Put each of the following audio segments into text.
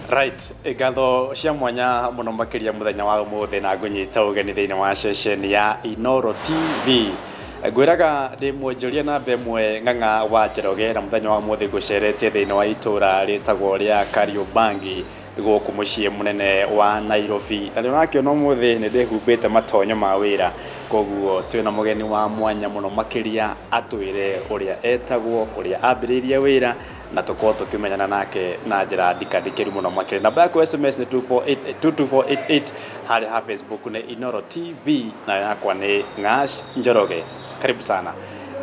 Right, ngatho cia mwanya muno makiria muthenya wa umuthi na ngunyita ugeni thiini wa session ya Inoro TV. Ngwiraga ndi mwonjoria na mbemwe ng'ang'a wa Njoroge na muthenya wa umuthi guceretie thiini wa itura ritagwo ria Kariobangi guku mucii munene wa Nairobi. Na nirakiona umuthi ni ndihumbite matonyo ma wira, koguo twina mugeni wa mwanya muno makiria atwire uria etagwo, uria ambiririe wira na tukorwo tukimenyana nake na njira ndikandikiri muno makiri. Namba yaku SMS ni 22488, hali ha Facebook ni Inoro TV na yakwa ni Njoroge.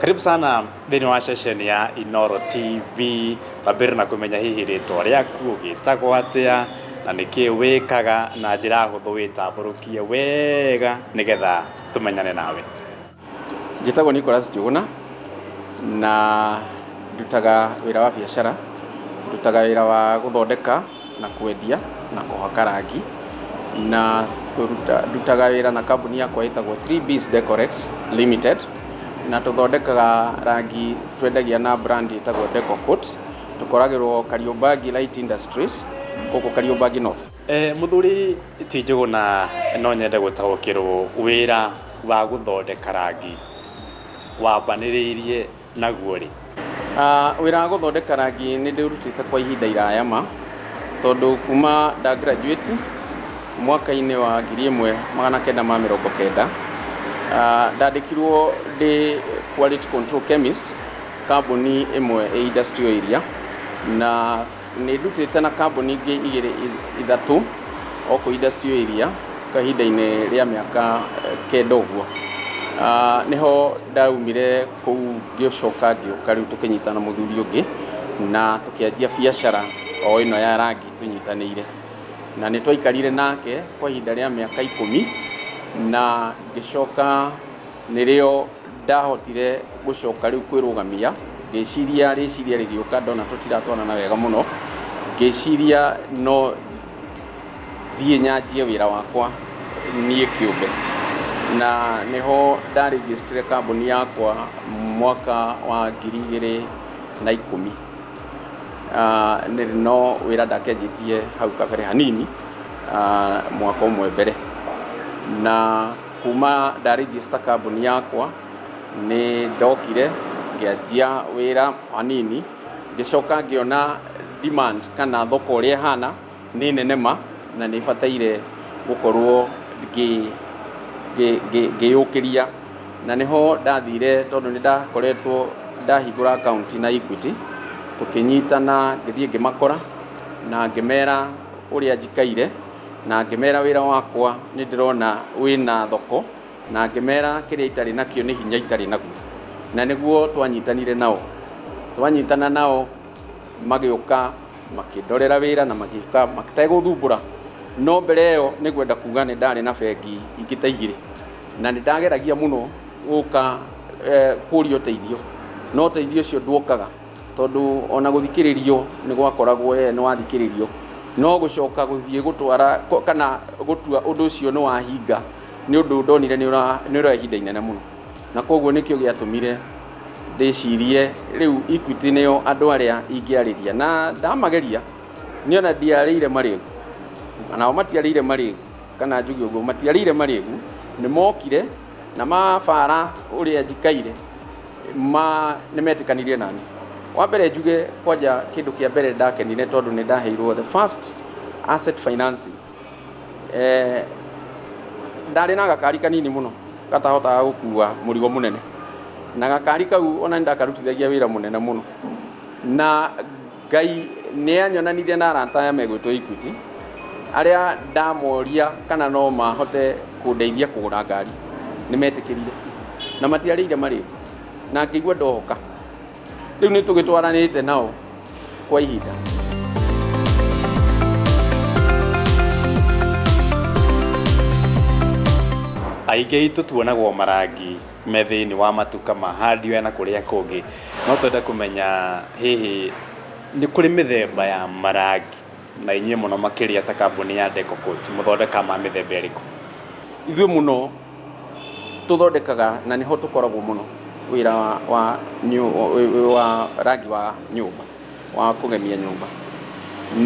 Karibu sana thiini wa session ya Inoro TV. Babiri na kumenya hihi ritwa riaku gitagwo atia na niki wikaga na njira huthu witamburukie wega nigetha tumenyane nawe. Njitagwo Njuguna na ndutaga wira wa biashara, ndutaga wira wa gũthondeka na kwendia na kũhaka rangi, na ndutaga wira na kambuni yakwa ĩtagwo 3B's Decorex Limited, na tũthondekaga rangi twendagia na brand ĩtagwo Decocoat. Tũkoragĩrwo Kariobangi Light Industries gũkũ Kariobangi North. Muthuri ti Njuguna no nyende gũtaũkĩrwo wira wa gũthondeka rangi wambanĩrĩirie naguo rĩ? Wira wa gũthondeka rangi nĩ ndĩrutĩte kwa ihinda iraya ma, tondũ kuma nda graduate mwaka-inĩ wa 1990 ndandĩkirwo ndĩ quality control chemist kambuni ĩmwe ĩ industrial area, na nĩ ndutĩte na kambuni ingĩ igĩrĩ ithatũ okũ industrial area kahinda-inĩ rĩa mĩaka 9 ũguo. Niho ndaumire kũu ngĩcoka ngĩũka rĩu tũkĩnyitana mũthuri ũngĩ na tũkĩanjia biacara o ĩno ya rangi tũnyitanĩire, na nĩ twaikarire nake kwa ihinda rĩa mĩaka 10, na ngĩcoka nĩrĩo ndahotire gũcoka rĩu kwĩrũgamia. Ngĩciria rĩciria rĩgĩũka ndona tũtiratwarana wega mũno, ngĩciria no thiĩ nyanjie wĩra wakwa niĩ kĩũmbe, na niho ndaregister kambuni yakwa mwaka wa 2010. No wira ndakenjitie hau kabere hanini mwaka ũmwe mbere, na kuma ndaregister kambuni yakwa ni ndokire ngĩanjia wĩra hanini, ngĩcoka ngĩona demand kana thoko ũrĩa hana nĩ nene ma na nĩ bataire gũkorwo ngĩyũkĩria, na niho ndathire tondũ nĩ ndakoretwo ndahingũra account na Equity. Tũkĩnyitana ngĩthiĩ ngĩmakora na ngĩmera ũrĩa njikaire, na ngĩmera wĩra wakwa nĩ ndĩrona wĩna thoko, na ngĩmera kĩrĩa itarĩ nakĩo nĩ hinya itarĩ naguo, na nĩguo twanyitana nao magĩũka makĩndorera wĩra na magĩũka mategũthumbũra. No mbere ĩyo nĩ gwenda kuga nĩ ndarĩ na bengi ingĩ ta igĩrĩ, na nĩ ndageragia mũno gũka kũrio teithio, no teithio ũcio nduokaga tondũ ona gũthikĩrĩrio nĩ gwakoragwo nĩ wathikĩrĩrio, no gũcoka gũthiĩ gũtwara kana gũtua ũndũ ũcio nĩ wahinga nĩ ũndũ ndonire nĩ ũrĩa ihinda inene mũno, na koguo nĩkĩo gĩatũmire ndĩcirie rĩu Equity nĩo andũ arĩa ingĩarĩria, na ndamageria niona ndiarĩire marĩgu, nao matiarĩire marĩgu kana njuge ũguo matiarĩire marĩgu, nĩ mokire na mabara ũrĩa njikaire nĩ metĩkanirie nani. Wa mbere njuge kwanja kĩndũ kĩa mbere ndakenire tondũ nĩ ndaheirwo the first asset financing. Ndarĩ na gakari kanini mũno gatahotaga gũkua mũrigo mũnene, na gakari kau ona ndakarutithagia wĩra mũnene mũno, na Ngai nĩ anyonanirie na arata aya megwĩtwo Equity arĩa ndamoria kana no mahote kũndeithia kũgũra ngari, nĩ metĩkĩrire na matiarĩire marĩ, na ngĩigua ndohoka. Rĩu nĩ tũgĩtwaranĩte nao kwa ihinda. Aingĩ tutuonagwo marangi me thĩinĩ wa matuka ma hardware na kũrĩa kũngĩ, no twende kũmenya hihi nĩ kũrĩ mĩthemba ya marangi na inyuĩ mũno makĩria ta kambuni ya Decocoat mũthondeka ma mĩthemba ĩrĩkũ? Ithuĩ mũno tũthondekaga na nĩho tũkoragwo mũno wĩra wa rangi wa nyũmba wa kũgemia nyũmba.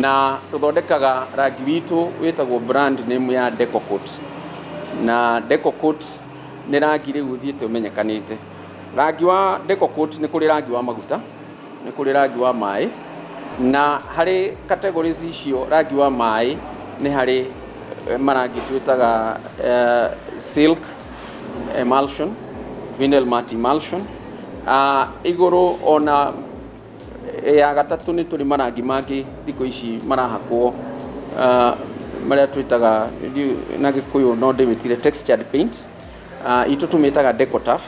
na tũthondekaga rangi witũ wĩtagwo brand name ya Deco Coat, na Deco Coat nĩ rangi rĩu ũthiĩte ũmenyekanĩte. Rangi wa Deco Coat nĩ kũrĩ rangi wa maguta, nĩ kũrĩ rangi wa maĩ, na harĩ categories icio rangi wa maĩ nĩ harĩ marangi twĩtaga silk emulsion, vinyl matte emulsion. Igũrũ ona ya gatatũ nĩ tũrĩ marangi mangĩ thikũ ici marahakwo marĩa twĩtaga na Gĩkũyũ no ndĩmĩtire textured paint. Itũ tũmĩtaga Deco-Turf.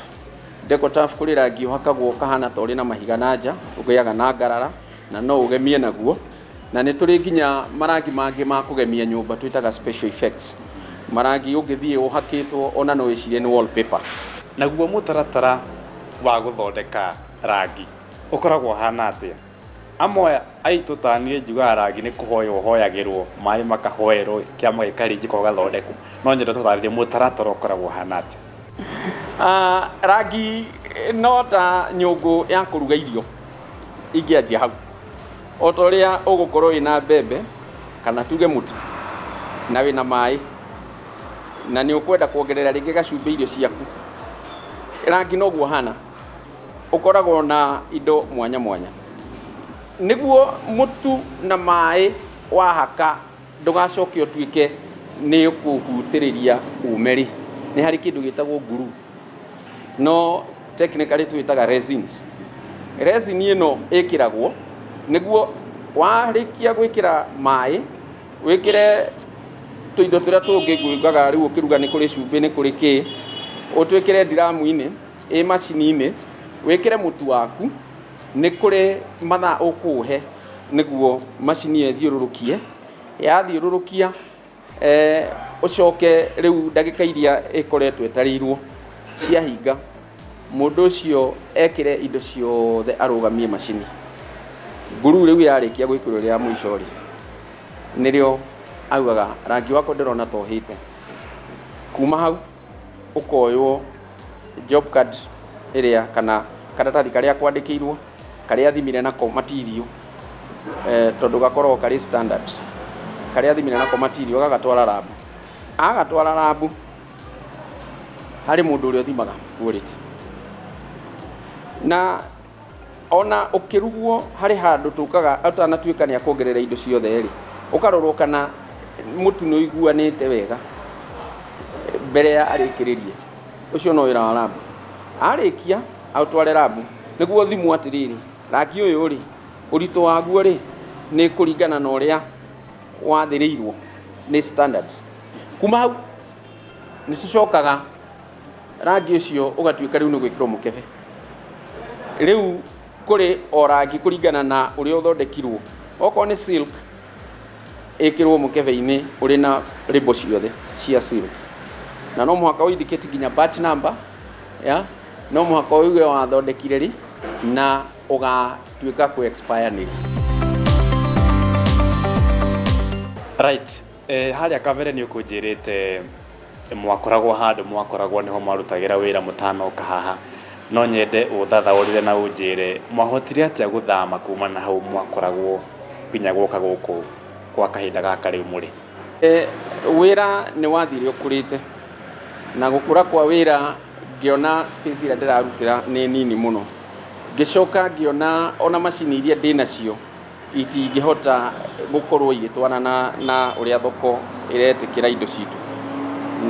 Deco-Turf kũrĩ rangi ũhakagwo kahana ta ũrĩ na mahiga na nja, ũgĩaga na ngarara na no ũgemie naguo, na nĩ tũrĩ nginya marangi mangĩ ma kũgemia nyũmba twĩtaga special effects, marangi ũngĩthiĩ ũhakĩtwo ona no wĩcirie nĩ wallpaper. Naguo mũtaratara wa gũthondeka rangi ũkoragwo hana atĩa? Amwe aitũ ta niĩ njugaga rangi nĩ kũhoywo ũhoyagĩrwo, maĩ makahoerwo, kĩama gĩkaringĩka ũgathondekwo, no nyende tũtarĩrie mũtaratara ũkoragwo hana atĩa? Rangi no ta nyũngũ ya kũruga irio ingĩanjia hau, o ta ũrĩa ũgũkorwo wĩna mbembe kana tuge mũtu na wĩna maĩ na nĩ ũkwenda kuongerera rĩngĩ gacumbĩ irio ciaku, rangi noguo hana, ũkoragwo na indo mwanya mwanya. Nĩguo mũtu na maĩ wahaka ndũgacoke ũtuĩke nĩ ũkũhutĩrĩria umeri, nĩ harĩ kĩndũ gĩtagwo glue, no technically twĩtaga resins. Resin ĩno ĩkĩragwo nĩguo warĩkia gwĩkĩra maĩ wĩkĩre tũindo tũrĩa tũngĩ ngugaga rĩu ũkĩruga nĩ kũrĩ cumbĩ nĩ kũrĩ kĩ, ũtwĩkĩre ndiramu-inĩ ĩ macini-inĩ wĩkĩre mũtu waku, nĩ kũrĩ mathaa ũkũhe nĩguo macini ĩyo ĩthiũrũrũkie, yathiũrũrũkia ũcoke rĩu ndagĩka iria ĩkoretwo ĩtarĩirwo ciahinga, mũndũ ũcio ekĩre indo ciothe arũgamie macini. Glue rĩu yarĩkia gwĩkĩrwo rĩa mũico rĩ, nĩrĩo augaga rangi wako ndĩrona ta ũhĩte. Kuma hau ũkoywo job card ĩrĩa kana karatathi karĩa kwandĩkĩirwo karĩa athimire nako material, tondũ gakoragwo karĩ standard, karĩa athimire nako material gagatwara lab. Agatwara lab harĩ mũndũ ũrĩa ũthimaga quality, na ona ũkĩrugwo harĩ handũ tũkaga ũtanatuĩka nĩ akuongerera indo ciothe rĩ, ũkarorwo kana mũtu nĩ ũiguanĩte wega mbere ya arĩkĩrĩrie. Ũcio no wĩra wa lab. Arĩkia aũtware lab nĩguo thimwo atĩrĩrĩ, rangi ũyũ rĩ, ũritũ waguo rĩ nĩ kũringana na ũrĩa wathĩrĩirwo nĩ standards. Kuma hau nĩ tũcokaga rangi ũcio ũgatuĩka rĩu nĩ gwĩkĩrwo mũkebe. Rĩu kũrĩ o rangi kũringana na ũrĩa ũthondekirwo, okorwo nĩ silk ĩkĩrwo mũkebe-inĩ ũrĩ na label ciothe cia silk, na no mũhaka ũindicate nginya batch number ya, no mũhaka ũigue wathondekire rĩ na ũgatuĩka kũ expire nĩ. Right, harĩa kabere nĩ ũkũnjĩrĩte mwakoragwo handũ mwakoragwo nĩho marutagĩra wĩra mũtanoka haha, no nyende ũthathaũrĩre na ũnjĩre mwahotire atĩa gũthama kuma na hau mwakoragwo nginya gũka gũkũ kwa kahinda gaka rĩu mũrĩ? Wĩra nĩ wathire ũkũrĩte, na gũkũra kwa wĩra ngĩona space ĩrĩa ndĩrarutĩra nĩ nini mũno, ngĩcoka ngĩona ona macini iria ndĩ nacio itingĩhota gũkorwo igĩtwarana na ũrĩa thoko ĩretĩkĩra indo citũ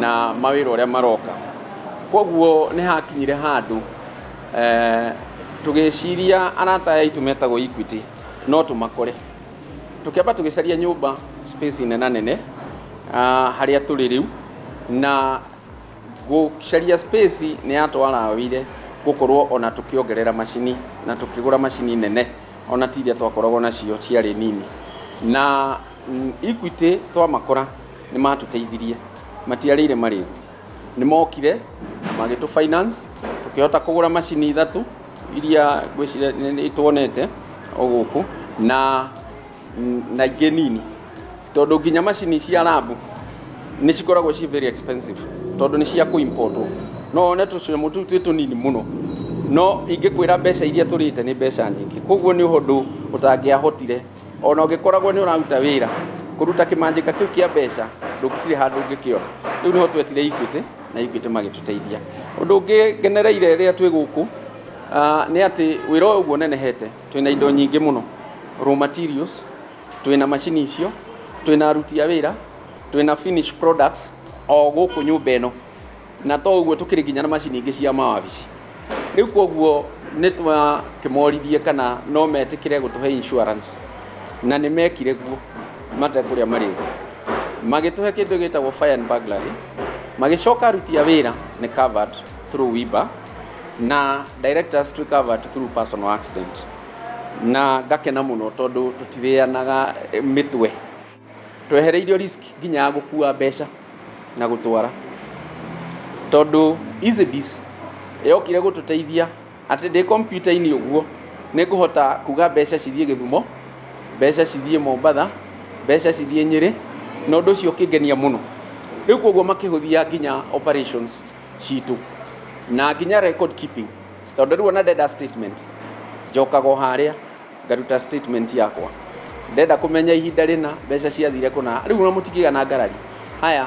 na mawĩra ũrĩa maroka. Koguo nĩ hakinyire handũ tũgĩciria arata aitũ metagwo Equity no tũmakore, tũkĩamba tũgĩcaria nyũmba space nene harĩa tũrĩ rĩu, na gũcaria space nĩ yatwaragĩire gũkorwo ona tũkĩongerera macini na tũkĩgũra macini nene ona ti iria twakoragwo nacio ciarĩ nini, na Equity twamakora nĩ matũteithirie, matiarĩire marĩu, nĩ mokire na magĩtũ finance, tũkĩhota kũgũra macini 3 iria ngwĩciria tuonete o gũkũ na ingĩ nini, tondũ nginya macini cia lab nĩ cikoragwo ci very expensive tondũ nĩ cia kũ-importwo, no one tũcamo tũu twĩ tũnini mũno, no ingĩkwĩra mbeca iria tũrĩte nĩ mbeca nyingĩ. Koguo nĩ ũhũthũ ũtangĩahotire ona ũngĩkoragwo nĩ ũraruta wĩra kũruta kĩmanjĩka kĩu kĩa mbeca ndũgũtirĩ handũ ũngĩkĩona. Rĩu nĩho twetire Equity na Equity magĩtũteithia. Ũndũ ũngĩ ngenereire rĩrĩa twĩ gũkũ nĩ atĩ wĩra ũyũ ũguo nenehete, twĩna indo nyingĩ mũno, raw materials, twĩna macini icio, twĩna aruti a wĩra, twĩna finished products o gũkũ nyũmba ĩno, na to ũguo tũkĩrĩ nginya na macini ingĩ cia mawabici. Rĩu koguo nĩ twakĩmorithie kana no metĩkĩre gũtũhe insurance, na nĩ mekire guo matekũrĩa marĩ magĩtũhe kĩndũ gĩtagwo fire and burglary, magĩcoka aruti a wĩra nĩ covered through WIBA na directors to covered through personal accident. Na ngakena mũno tondũ tũtirĩanaga mĩtwe, twehereirio risk nginya gũkua mbeca na gũtwara, tondũ EasyBiz yokire gũtũteithia atĩ ndĩ kompiuta-inĩ ũguo nĩ ngũhota kuga mbeca cithiĩ Gĩthumo, mbeca cithiĩ Mombatha, mbeca cithiĩ Nyĩrĩ, na ũndũ ũcio ũkĩngenia mũno. Rĩu koguo makĩhũthia nginya operations citũ na nginya record keeping, tondũ rĩu ona ndenda statement njokaga harĩa ngaruta statement yakwa, ndenda kũmenya ihinda rĩna mbeca ciathire kũna, rĩu ona mũtikiga na ngarari. Haya,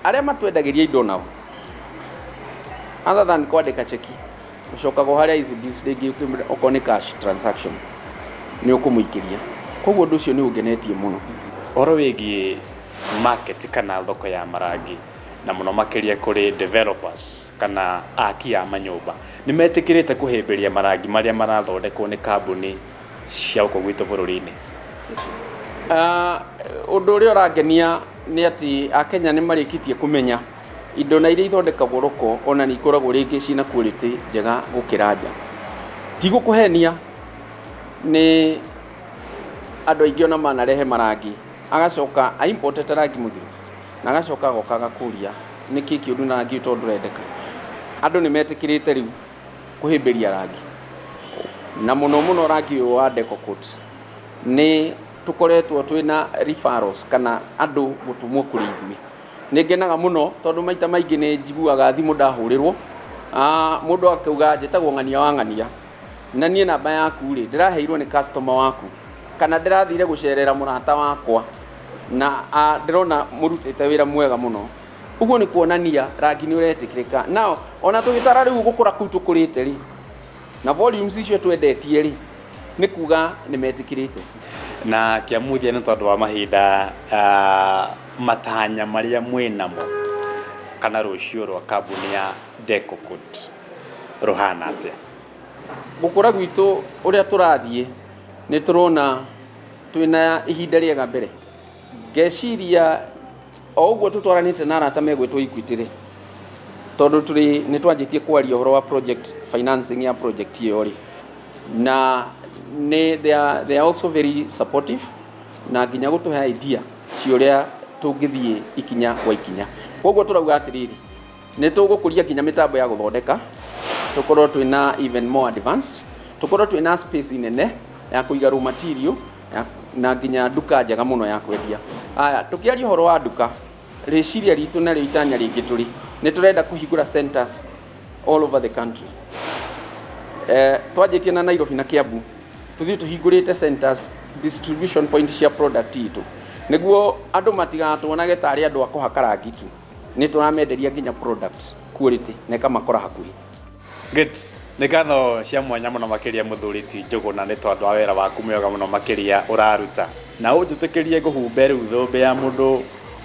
arĩa matwendagĩria indo nao other than kwandĩka cheki, ũcokaga harĩa EasyBiz rĩngĩ okorwo nĩ cash transaction nĩ ũkũmũikĩria. Koguo ũndũ ũcio nĩ ũngenetie mũno. Ũhoro wĩgiĩ market kana thoko ya marangi na mũno makĩria kũrĩ developers kana aki a manyũmba nĩ metĩkĩrĩte kũhĩmbĩria marangi marĩa marathondekwo nĩ kambuni cia gũkũ gwitũ bũrũri-inĩ? Ũndũ ũrĩa ũrangenia nĩ atĩ Akenya nĩ marĩkĩtie kũmenya indo na iria ithondekagwo roko ona nĩ ikoragwo rĩngĩ ciĩna quality njega gũkĩra nja. Ti gũkũhenia, nĩ andũ aingĩ ona manarehe marangi agacoka imported rangi mũthiru na agacoka agoka agakũria nĩkĩ kĩũru na rangi tondũ ndũrendeka. Andũ nĩ metĩkĩrĩte rĩu kũhĩmbĩria rangi, na mũno mũno rangi ũyũ wa deco coats nĩ tũkoretwo twĩna referrals kana andũ gũtũmwo kũrĩ ithuĩ. Nĩ ngenaga mũno tondũ maita maingĩ nĩ njiguaga thimũ ndahũrĩrwo, mũndũ akauga njĩtagwo ng'ania wa ng'ania na niĩ namba yaku rĩ ndĩraheirwo nĩ customer waku, kana ndĩrathire gũcerera mũrata wakwa na ndĩrona mũrutĩte wĩra mwega mũno. Ũguo nĩ kuonania rangi nĩ ũretĩkĩrĩka. Nao ona tũgĩtara rĩu gũkũra kũu tũkũrĩte rĩ na volumes icio twendetie rĩ nĩ kuga nĩ metĩkĩrĩte. Na kĩamuthia nĩ tondũ wa mahinda, matanya marĩa mwĩnamo kana rũciũ rwa kambuni ya Deco Coat rũhana atĩa? Gũkũra gwitũ ũrĩa tũrathiĩ nĩ tũrona twĩna ihinda rĩega mbere. Ngeciria o ũguo tũtwaranĩte na arata megwĩtwo Equity rĩ, tondũ nĩ twanjĩtie kwaria ũhoro wa project financing ya project ĩyo rĩ, na they are also very supportive na nginya gũtũhe idea cia ũrĩa tũngĩthiĩ ikinya kwa ikinya. Koguo tũrauga atĩrĩrĩ, nĩ tũgũkũria nginya mĩtambo ya gũthondeka, tũkorwo twĩna even more advanced, tũkorwo twĩna space nene ya kũiga raw material na nginya nduka njega mũno ya kwendia. Haya, tũkĩaria ũhoro wa nduka, rĩciria ritũ na itanya rĩngĩ tũrĩ nĩ tũrenda kũhingũra centers all over the country. Twanjĩtie na Nairobi na Kiambu, tũthiĩ tũhingũrĩte centers distribution point cia product itũ, nĩguo andũ matigatũonage tarĩ andũ a kũhaka rangi tu, nĩ tũramenderia nginya product quality na ĩkamakora hakuhĩ. Good. Nĩ ngatho cia mwanya mũno makĩria mũthuri ti Njuguna nĩ tondũ wa wĩra waku mwega mũno makĩria ũraruta, na ũnjĩtĩkĩrie ngũhumbe rĩu thũmbĩ ya mũndũ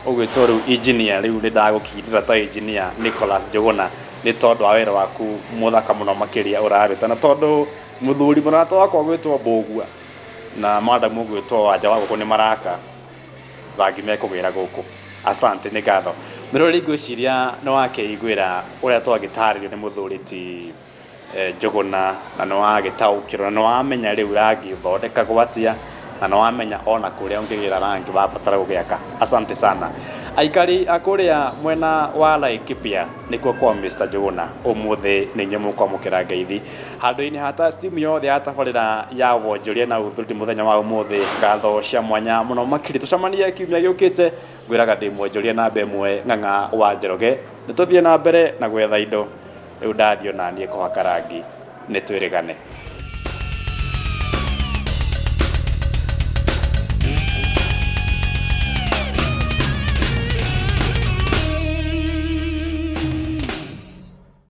ũgwĩtwo rĩu engineer. Rĩu nĩ ndagũkirĩra ta engineer Nicholas Njuguna nĩ tondũ wa wĩra waku mũthaka mũno makĩria ũraruta, na tondũ mũthuri mũrata wakwa gwĩtwo Mbũgua na madam ũgwĩtwo Wanja wa gũkũ nĩ maraka rangi mekũgĩra gũkũ. Asante, nĩ ngatho. Mĩrori ngwĩciria nĩ wakĩiguĩra ũrĩa twagĩtarĩrio nĩ mũthuri ti Njuguna na nĩ wagĩtaũkĩrwo na nĩ wamenya rĩu rangi ũthondekagwo atĩa na nĩ wamenya ona kũrĩa ũngĩgĩra rangi wabatara gũgĩaka. Asante sana. Aikari a kũrĩa mwena wa Laikipia nĩkuo kwa Mr. Njuguna ũmũthĩ nĩ inyuĩ mũkwamũkĩra ngeithi handũ-inĩ hata timu yothe ya tabarĩra ya wonjoria na ũthũri mũthenya wa ũmũthĩ. Ngatho cia mwanya mũno makĩria, tũcemanie kiumia gĩũkĩte. Ngwĩraga ndĩ mwonjoria namba ĩmwe Ng'ang'a wa Njoroge, nĩ tũthiĩ na mbere na gwetha indo. Rĩu ndathiĩ ona niĩ kũhaka rangi, nĩ twĩrĩgane.